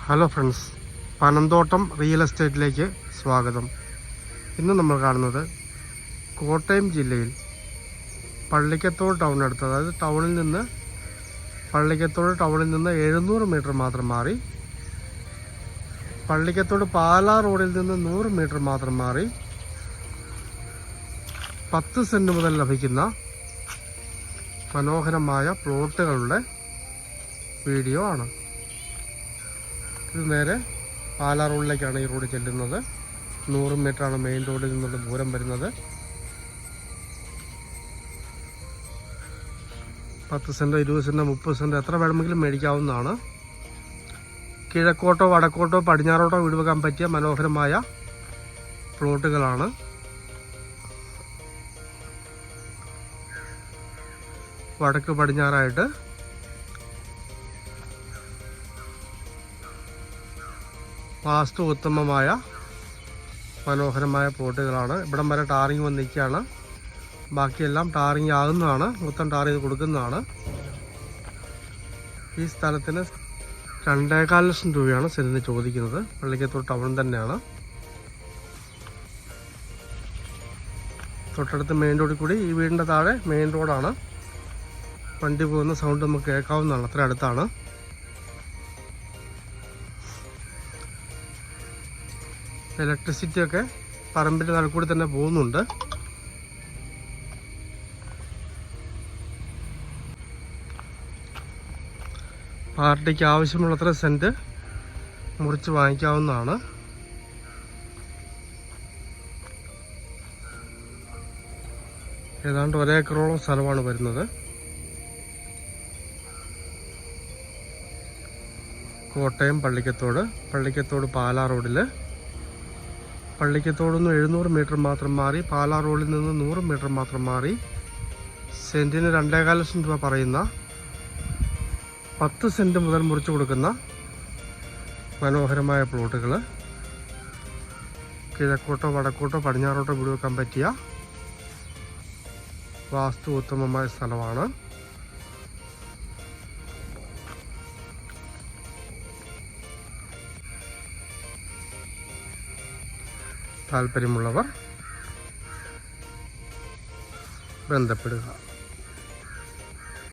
Hello friends, Panamthottam real എസ്റ്റേറ്റിലേക്ക് സ്വാഗതം. ഇന്ന് നമ്മൾ കാണുന്നത് കോട്ടയം ജില്ലയിൽ പള്ളിക്കത്തോട് ടൗണിനടുത്ത്, അതായത് പള്ളിക്കത്തോട് ടൗണിൽ നിന്ന് 700 മീറ്റർ മാത്രം മാറി, പള്ളിക്കത്തോട് പാലാ റോഡിൽ നിന്ന് 100 മീറ്റർ മാത്രം മാറി 10 സെൻറ്റ് മുതൽ ലഭിക്കുന്ന മനോഹരമായ പ്ലോട്ടുകളുടെ വീഡിയോ ആണ്. ഇത് നേരെ പാലാ റോഡിലേക്കാണ് ഈ റോഡ് ചെല്ലുന്നത്. 100 മീറ്ററാണ് മെയിൻ റോഡിൽ നിന്നുള്ള ദൂരം വരുന്നത്. 10 സെൻറ്റോ 20 സെൻറ്റോ 30 സെൻറ്റോ എത്ര വേണമെങ്കിലും മേടിക്കാവുന്നതാണ്. കിഴക്കോട്ടോ വടക്കോട്ടോ പടിഞ്ഞാറോട്ടോ വീട് വെക്കാൻ പറ്റിയ മനോഹരമായ പ്ലോട്ടുകളാണ്. വടക്ക് പടിഞ്ഞാറായിട്ട് വാസ്തു ഉത്തമമായ മനോഹരമായ പ്ലോട്ടുകളാണ്. ഇവിടം വരെ ടാറിങ് വന്ന് നിൽക്കുകയാണ്. ബാക്കിയെല്ലാം ടാറിങ് ആകുന്നതാണ്, മൊത്തം ടാർ ചെയ്ത് കൊടുക്കുന്നതാണ്. ഈ സ്ഥലത്തിന് 2.25 ലക്ഷം രൂപയാണ് സെന്റിന് ചോദിക്കുന്നത്. പള്ളിക്കത്തോട് ടൗൺ തന്നെയാണ്. തൊട്ടടുത്ത് മെയിൻ റോഡിൽ കൂടി, ഈ വീടിൻ്റെ താഴെ മെയിൻ റോഡാണ്. വണ്ടി പോകുന്ന സൗണ്ട് നമുക്ക് കേൾക്കാവുന്നതാണ്, അത്ര അടുത്താണ്. ഇലക്ട്രിസിറ്റി ഒക്കെ പറമ്പിൻ്റെ നടുക്കൂടി തന്നെ പോകുന്നുണ്ട്. പാർട്ടിക്ക് ആവശ്യമുള്ളത്ര സെൻറ്റ് മുറിച്ച് വാങ്ങിക്കാവുന്നതാണ്. ഏതാണ്ട് 1 ഏക്കറോളം സ്ഥലമാണ് വരുന്നത്. കോട്ടയം പള്ളിക്കത്തോട് പാലാ റോഡിൽ, പള്ളിക്കത്തോട് നിന്ന് 700 മീറ്റർ മാത്രം മാറി, പാലാ റോഡിൽ നിന്ന് 100 മീറ്റർ മാത്രം മാറി, സെൻറ്റിന് 2.25 ലക്ഷം രൂപ പറയുന്ന 10 സെൻറ്റ് മുതൽ മുറിച്ച് കൊടുക്കുന്ന മനോഹരമായ പ്ലോട്ടുകൾ. കിഴക്കോട്ടോ വടക്കോട്ടോ പടിഞ്ഞാറോട്ടോ വീട് വെക്കാൻ പറ്റിയ വാസ്തു ഉത്തമമായ സ്ഥലമാണ്. താല്പര്യമുള്ളവർ ബന്ധപ്പെടുക.